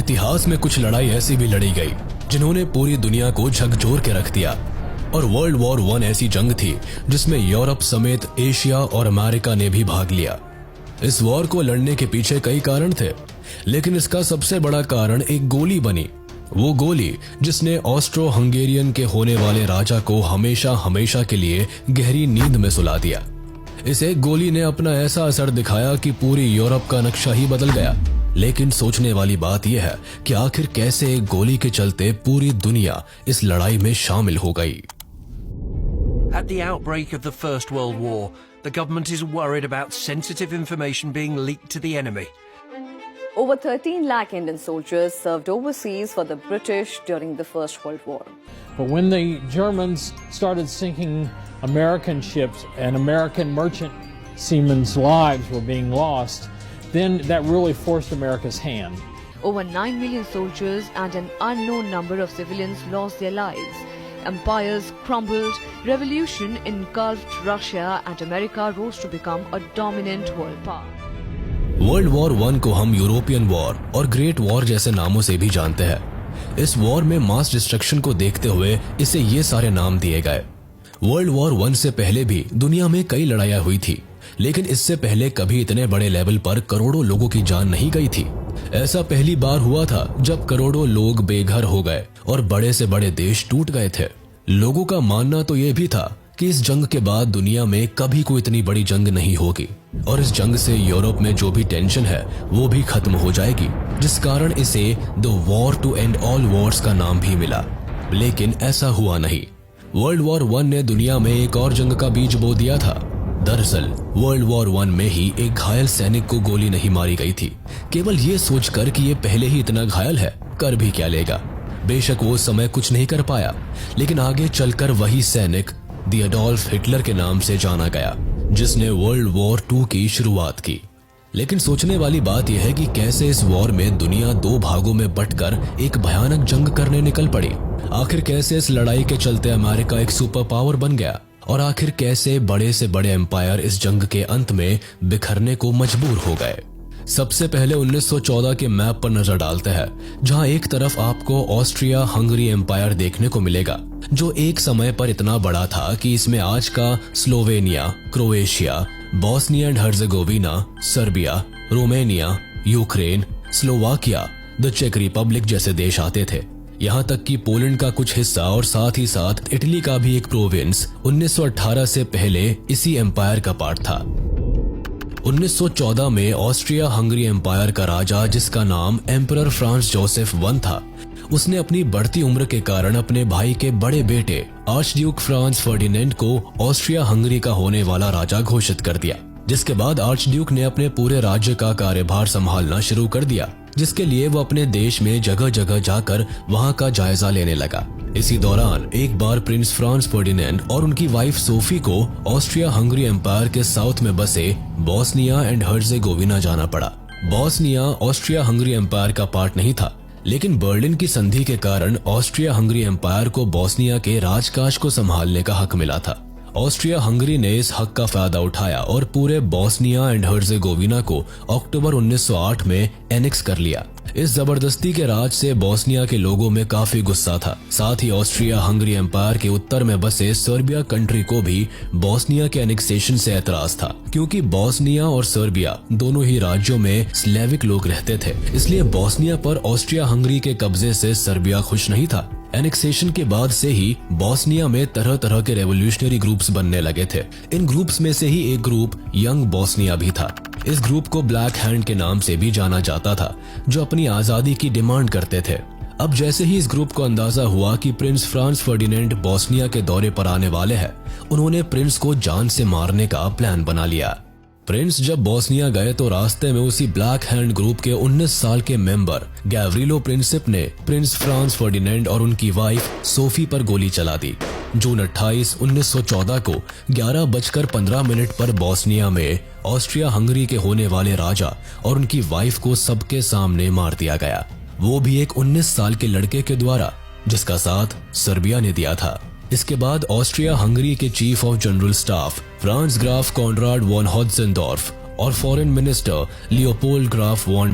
इतिहास में कुछ लड़ाई ऐसी भी लड़ी गई जिन्होंने पूरी दुनिया को झकझोर के रख दिया। और वर्ल्ड वॉर 1 ऐसी जंग थी जिसमें यूरोप समेत एशिया और अमेरिका ने भी भाग लिया। इस वॉर को लड़ने के पीछे कई कारण थे, लेकिन इसका सबसे बड़ा कारण एक गोली बनी। वो गोली जिसने ऑस्ट्रो हंगेरियन के होने वाले राजा को हमेशा हमेशा के लिए गहरी नींद में सुला दिया। इस एक गोली ने अपना ऐसा असर दिखाया कि पूरी यूरोप का नक्शा ही बदल गया। लेकिन सोचने वाली बात यह है कि आखिर कैसे एक गोली के चलते पूरी दुनिया इस लड़ाई में शामिल हो गई। At the outbreak of the First World War, the government is worried about sensitive information being leaked to the enemy. Over 13 lakh Indian soldiers served overseas for the British during the First World War. But when the Germans started sinking American ships and American merchant seamen's lives were being lost, then that really forced America's hand. Over 9 million soldiers and an unknown number of civilians lost their lives. Empires crumbled, revolution engulfed Russia, and America rose to become a dominant world power. World war 1 को हम European war और great war जैसे नामों से भी जानते हैं। इस वॉर में मास डिस्ट्रक्शन को देखते हुए इसे ये सारे नाम दिए गए। वर्ल्ड वॉर 1 से पहले भी दुनिया में कई लड़ाइयां हुई थी, लेकिन इससे पहले कभी इतने बड़े लेवल पर करोड़ों लोगों की जान नहीं गई थी। ऐसा पहली बार हुआ था जब करोड़ों लोग बेघर हो गए और बड़े से बड़े देश टूट गए थे। लोगों का मानना तो यह भी था कि इस जंग के बाद दुनिया में कभी कोई इतनी बड़ी जंग नहीं होगी और इस जंग से यूरोप में जो भी टेंशन है वो भी खत्म हो जाएगी, जिस कारण इसे the war to end all wars का नाम भी मिला। लेकिन ऐसा हुआ नहीं। वर्ल्ड वॉर 1 ने दुनिया में एक और जंग का बीज बो दिया था। दरअसल वर्ल्ड वॉर 1 में ही एक घायल सैनिक को गोली नहीं मारी गई थी, केवल ये सोचकर कि ये पहले ही इतना घायल है, कर भी क्या लेगा। बेशक वो समय कुछ नहीं कर पाया, लेकिन आगे चलकर वही सैनिक द एडोल्फ हिटलर के नाम से जाना गया, जिसने वर्ल्ड वॉर 2 की शुरुआत की। लेकिन सोचने वाली बात यह है कि कैसे इस वॉर में दुनिया 2 भागों में बंटकर एक भयानक जंग करने निकल पड़ी। आखिर कैसे इस लड़ाई के चलते अमेरिका एक सुपर पावर बन गया और आखिर कैसे बड़े से बड़े एम्पायर इस जंग के अंत में बिखरने को मजबूर हो गए। सबसे पहले 1914 के मैप पर नजर डालते हैं, जहां एक तरफ आपको ऑस्ट्रिया हंगरी एम्पायर देखने को मिलेगा, जो एक समय पर इतना बड़ा था कि इसमें आज का Slovenia, Croatia, Bosnia and Herzegovina, Serbia, Romania, Ukraine, Slovakia, the चेक रिपब्लिक जैसे देश आते थे। यहाँ तक कि पोलैंड का कुछ हिस्सा और साथ ही साथ इटली का भी एक प्रोविंस 1918 से पहले इसी एम्पायर का पार्ट था। 1914 में ऑस्ट्रिया हंगरी एम्पायर का राजा, जिसका नाम एम्परर फ्रांस जोसेफ I था, उसने अपनी बढ़ती उम्र के कारण अपने भाई के बड़े बेटे आर्चड्यूक फ्रांस फर्डिनेंड को ऑस्ट्रिया हंगरी का होने वाला राजा घोषित कर दिया, जिसके बाद आर्चड्यूक ने अपने पूरे राज्य का कार्यभार संभालना शुरू कर दिया, जिसके लिए वो अपने देश में जगह जगह जाकर वहां का जायजा लेने लगा। इसी दौरान एक बार प्रिंस फ्रांस फर्डिनेंड और उनकी वाइफ सोफी को ऑस्ट्रिया हंगरी एम्पायर के साउथ में बसे बोस्निया एंड हर्जेगोविना जाना पड़ा। बोस्निया ऑस्ट्रिया हंगरी एम्पायर का पार्ट नहीं था, लेकिन बर्लिन की संधि के कारण ऑस्ट्रिया हंगरी एम्पायर को बोस्निया के राजकाज को संभालने का हक मिला था। ऑस्ट्रिया हंगरी ने इस हक का फायदा उठाया और पूरे बोस्निया एंड हर्जेगोविना को अक्टूबर 1908 में एनेक्स कर लिया। इस जबरदस्ती के राज से बोस्निया के लोगों में काफी गुस्सा था। साथ ही ऑस्ट्रिया हंगरी एम्पायर के उत्तर में बसे सर्बिया कंट्री को भी बोस्निया के एनेक्सेशन से एतराज था, क्योंकि बोस्निया और सर्बिया दोनों ही राज्यों में स्लेविक लोग रहते थे। इसलिए बोस्निया पर ऑस्ट्रिया हंगरी के कब्जे से सर्बिया खुश नहीं था। एनेक्सेशन के बाद से ही बोस्निया में तरह तरह के रेवोल्यूशनरी ग्रुप्स बनने लगे थे। इन ग्रुप्स में से ही एक ग्रुप यंग बोस्निया भी था। इस ग्रुप को ब्लैक हैंड के नाम से भी जाना जाता था, जो अपनी आजादी की डिमांड करते थे। अब जैसे ही इस ग्रुप को अंदाजा हुआ कि प्रिंस फ्रांस फर्डिनेंड बोस्निया के दौरे पर आने वाले हैं, उन्होंने प्रिंस को जान से मारने का प्लान बना लिया। प्रिंस जब बोस्निया गए तो रास्ते में उसी ब्लैक हैंड ग्रुप के 19 साल के मेंबर गैवरिलो प्रिंसिप ने प्रिंस फ्रांस फर्डिनेंड और उनकी वाइफ सोफी पर गोली चला दी। जून 28, 1914 को 11:15 पर बोस्निया में ऑस्ट्रिया हंगरी के होने वाले राजा और उनकी वाइफ को सबके सामने मार दिया गया, वो भी एक 19 साल के लड़के के द्वारा, जिसका साथ सर्बिया ने दिया था। इसके बाद ऑस्ट्रिया हंगरी के chief of general staff Franz Graf Conrad von Hotzendorf और foreign minister Leopold Graf von